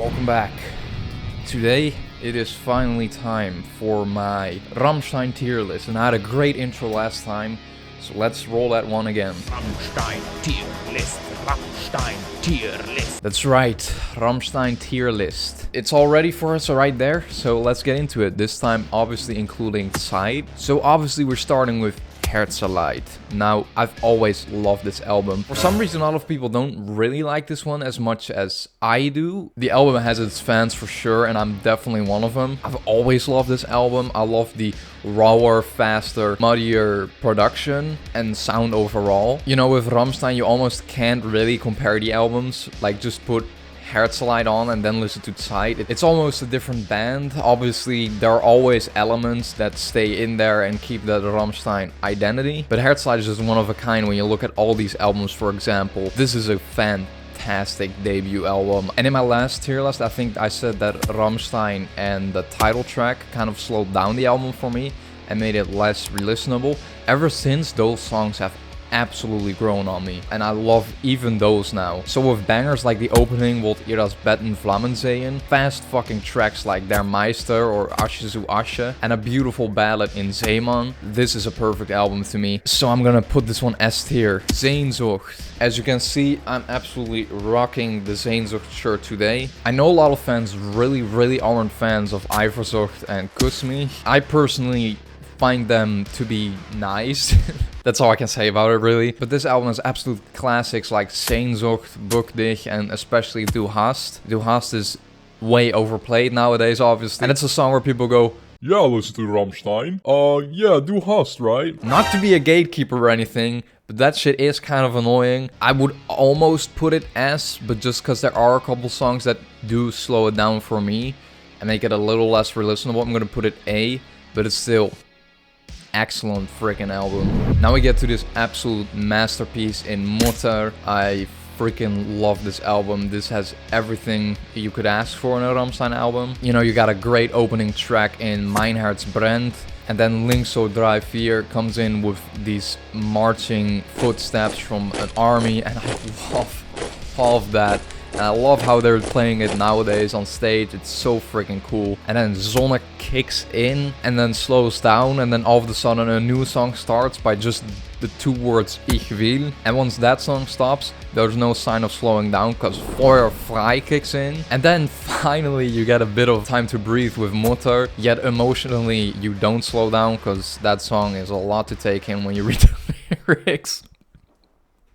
welcome back. Today it is finally time for my Rammstein tier list, and I had a great intro last time, so let's roll that one again. Rammstein tier list, Rammstein tier list. That's right, Rammstein tier list. It's all ready for us right there, so let's get into it. This time obviously including Zeit. So obviously we're starting with Herzeleid. Now, I've always loved this album. For some reason, a lot of people don't really like this one as much as I do. The album has its fans for sure, and I'm definitely one of them. I've always loved this album. I love the rawer, faster, muddier production and sound overall. You know, with Rammstein, you almost can't really compare the albums. Like, just put Herzeleid on and then listen to Zeit. It's almost a different band. Obviously, there are always elements that stay in there and keep that Rammstein identity. But Herzeleid is just one of a kind when you look at all these albums, for example. This is a fantastic debut album. And in my last tier list, I think I said that Rammstein and the title track kind of slowed down the album for me and made it less re-listenable. Ever since, those songs have absolutely grown on me, and I love even those now. So with bangers like the opening Wollt ihr das Bett in Flammen sehen, fast fucking tracks like Der Meister or Asche zu Asche, and a beautiful ballad in Zeeman, this is a perfect album to me. So I'm gonna put this one S tier. Sehnsucht. As you can see, I'm absolutely rocking the Sehnsucht shirt today. I know a lot of fans really aren't fans of Eifersucht and Kuss mich. I personally find them to be nice. That's all I can say about it, really. But this album has absolute classics like Sehnsucht, Buck dich, and especially Du hast. Du hast is way overplayed nowadays, obviously. And it's a song where people go, yeah, listen to Rammstein. Yeah, Du hast, right? Not to be a gatekeeper or anything, but that shit is kind of annoying. I would almost put it S, but just because there are a couple songs that do slow it down for me and make it a little less re-listenable, I'm gonna put it A, but it's still excellent freaking album. Now we get to this absolute masterpiece in Mutter. I freaking love this album. This has everything you could ask for in a Rammstein album. You know, you got a great opening track in Mein Herz brennt, and then Links so 3-4 comes in with these marching footsteps from an army, and I love that. And I love how they're playing it nowadays on stage. It's so freaking cool. And then Sonne kicks in and then slows down, and then all of a sudden a new song starts by just the two words Ich will. And once that song stops, there's no sign of slowing down because Feuer frei kicks in. And then finally you get a bit of time to breathe with Mutter. Yet emotionally you don't slow down because that song is a lot to take in when you read the lyrics.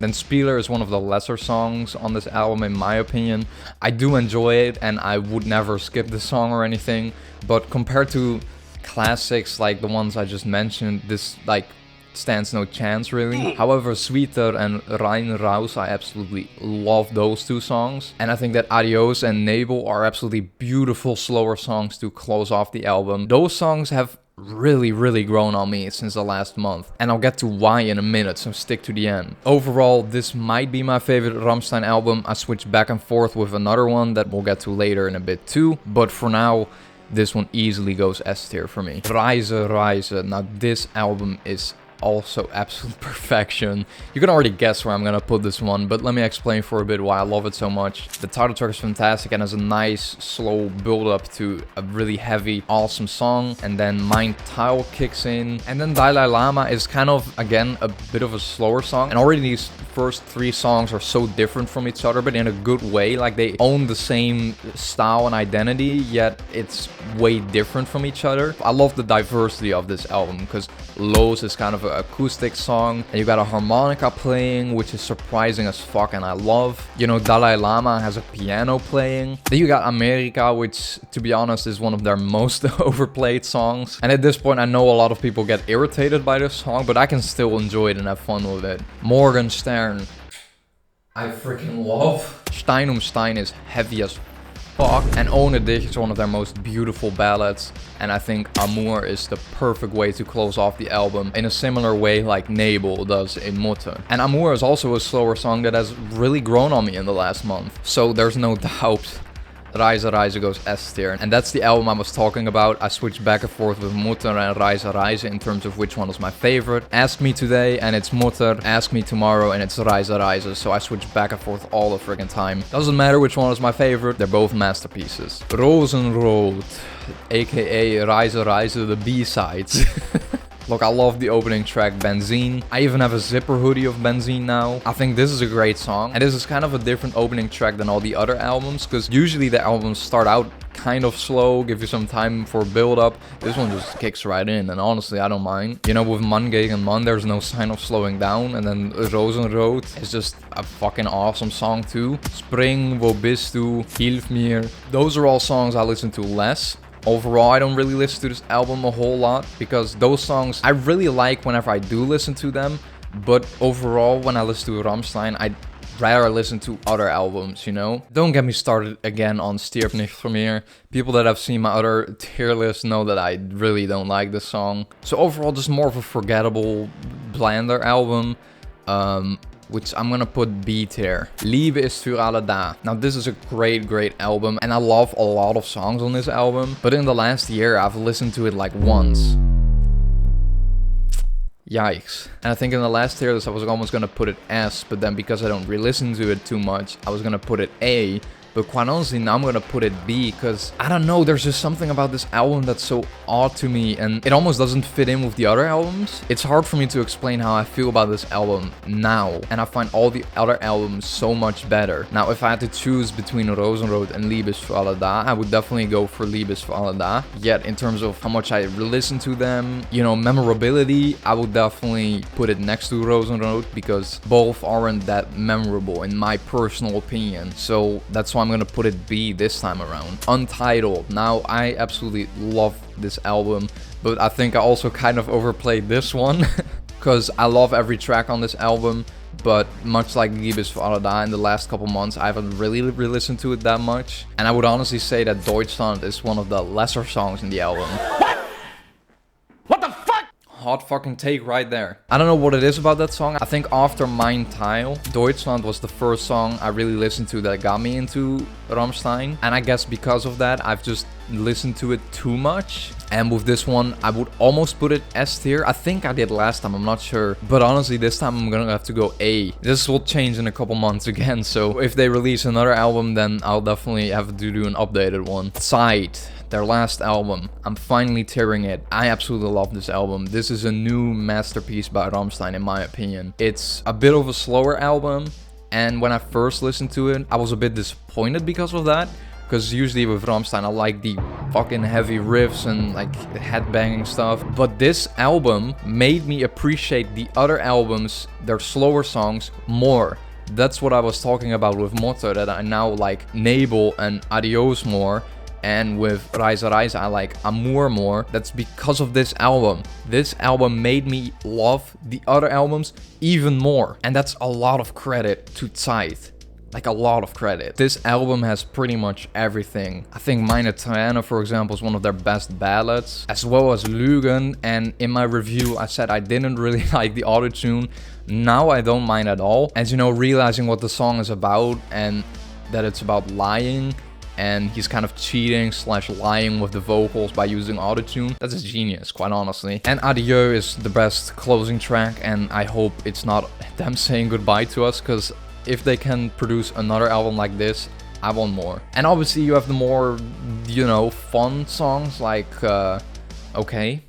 Then Spieler is one of the lesser songs on this album in my opinion. I do enjoy it and I would never skip this song or anything, but compared to classics like the ones I just mentioned, this like stands no chance really. However, Sweeter and Rein Raus, I absolutely love those two songs. And I think that Adios and Nebel are absolutely beautiful slower songs to close off the album. Those songs have really grown on me since the last month, and I'll get to why in a minute, so stick to the end. Overall, this might be my favorite Rammstein album. I switch back and forth with another one that we'll get to later in a bit too, but for now this one easily goes S tier for me. Reise. Now this album is also absolute perfection. You can already guess where I'm gonna put this one, but let me explain for a bit why I love it so much. The title track is fantastic and has a nice slow build up to a really heavy awesome song, and then Mein Teil kicks in, and then Dalai Lama is kind of again a bit of a slower song, and already these first three songs are so different from each other, but in a good way. Like they own the same style and identity, yet it's way different from each other. I love the diversity of this album because Los is kind of an acoustic song, and you got a harmonica playing, which is surprising as fuck and I love. You know, Dalai Lama has a piano playing. Then you got America, which to be honest is one of their most overplayed songs. And at this point I know a lot of people get irritated by this song, but I can still enjoy it and have fun with it. Morgenstern, I freaking love. Stein um Stein is heavy as fuck, and Ohne dich is one of their most beautiful ballads, and I think Amour is the perfect way to close off the album in a similar way like Nebel does in Mutter. And Amour is also a slower song that has really grown on me in the last month, so there's no doubt Reise goes S tier. And that's the album I was talking about. I switched back and forth with Mutter and Reise in terms of which one was my favorite. Ask me today and it's Mutter. Ask me tomorrow and it's Reise. So I switched back and forth all the friggin' time. Doesn't matter which one is my favorite. They're both masterpieces. Rosenrot, aka Reise, the B-sides. Look, I love the opening track, Benzene. I even have a zipper hoodie of Benzene now. I think this is a great song. And this is kind of a different opening track than all the other albums, because usually the albums start out kind of slow, give you some time for build-up. This one just kicks right in, and honestly, I don't mind. You know, with Man gegen Man, there's no sign of slowing down, and then Rosenrot is just a fucking awesome song too. Spring, Wo bist du, Hilf mir. Those are all songs I listen to less. Overall, I don't really listen to this album a whole lot, because those songs I really like whenever I do listen to them, but overall, when I listen to Rammstein, I'd rather listen to other albums, you know? Don't get me started again on Stirb nicht vor mir. People that have seen my other tier list know that I really don't like this song. So overall, just more of a forgettable, blander album. Which I'm gonna put B tier. Liebe ist für alle da. Now this is a great album, and I love a lot of songs on this album, but in the last year I've listened to it like once. Yikes. And I think in the last tier list I was almost gonna put it S, but then because I don't re-listen to it too much, I was gonna put it A. But quite honestly, now I'm gonna put it B, because I don't know, there's just something about this album that's so odd to me, and it almost doesn't fit in with the other albums. It's hard for me to explain how I feel about this album now, and I find all the other albums so much better. Now, if I had to choose between Rosenrot and Liebe ist für alle da, I would definitely go for Liebe ist für alle da. Yet, in terms of how much I listen to them, you know, memorability, I would definitely put it next to Rosenrot, because both aren't that memorable in my personal opinion. So that's why I'm gonna put it B this time around. Untitled. Now, I absolutely love this album, but I think I also kind of overplayed this one, because I love every track on this album, but much like Liebe ist für alle da in the last couple months, I haven't really re-listened to it that much. And I would honestly say that Deutschland is one of the lesser songs in the album. What the fuck? Hot fucking take right there. I don't know what it is about that song. I think after Mein Teil, Deutschland was the first song I really listened to that got me into Rammstein. And I guess because of that, I've just listened to it too much. And with this one, I would almost put it S tier. I think I did last time, I'm not sure. But honestly, this time I'm gonna have to go A. This will change in a couple months again. So if they release another album, then I'll definitely have to do an updated one. Zeit. Their last album. I'm finally tearing it. I absolutely love this album. This is a new masterpiece by Rammstein in my opinion. It's a bit of a slower album, and when I first listened to it, I was a bit disappointed because of that. Because usually with Rammstein, I like the fucking heavy riffs and like headbanging stuff. But this album made me appreciate the other albums, their slower songs, more. That's what I was talking about with Mutter, that I now like Nebel and Adios more. And with Reise, I like Amour more. That's because of this album. This album made me love the other albums even more. And that's a lot of credit to Zeit. Like a lot of credit. This album has pretty much everything. I think Meine Träne, for example, is one of their best ballads, as well as Lügen. And in my review, I said I didn't really like the autotune. Now I don't mind at all. As you know, realizing what the song is about and that it's about lying, and he's kind of cheating / lying with the vocals by using autotune. That's a genius, quite honestly. And Adieu is the best closing track, and I hope it's not them saying goodbye to us, because if they can produce another album like this, I want more. And obviously you have the more, you know, fun songs like Okay.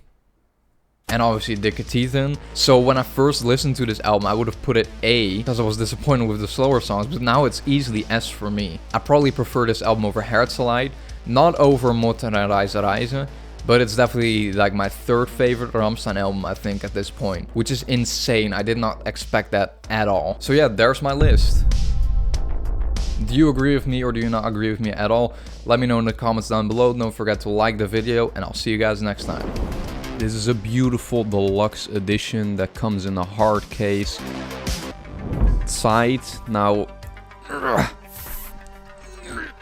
And obviously Dicke Tiefen. So when I first listened to this album, I would have put it A, because I was disappointed with the slower songs, but now it's easily S for me. I probably prefer this album over Herzeleid, not over Mutter and Reise, but it's definitely like my third favorite Rammstein album, I think, at this point, which is insane. I did not expect that at all. So yeah, there's my list. Do you agree with me or do you not agree with me at all? Let me know in the comments down below. Don't forget to like the video, and I'll see you guys next time. This is a beautiful deluxe edition that comes in a hard case. Zeit. Now,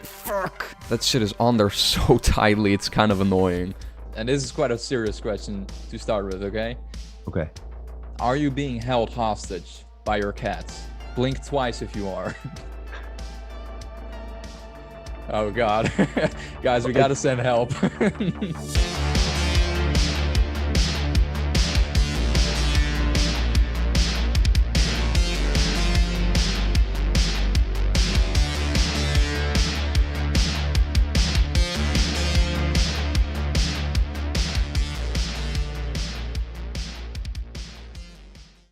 fuck, that shit is on there so tightly, it's kind of annoying. And this is quite a serious question to start with, okay? Okay. Are you being held hostage by your cats? Blink twice if you are. Oh god. Guys, we gotta send help.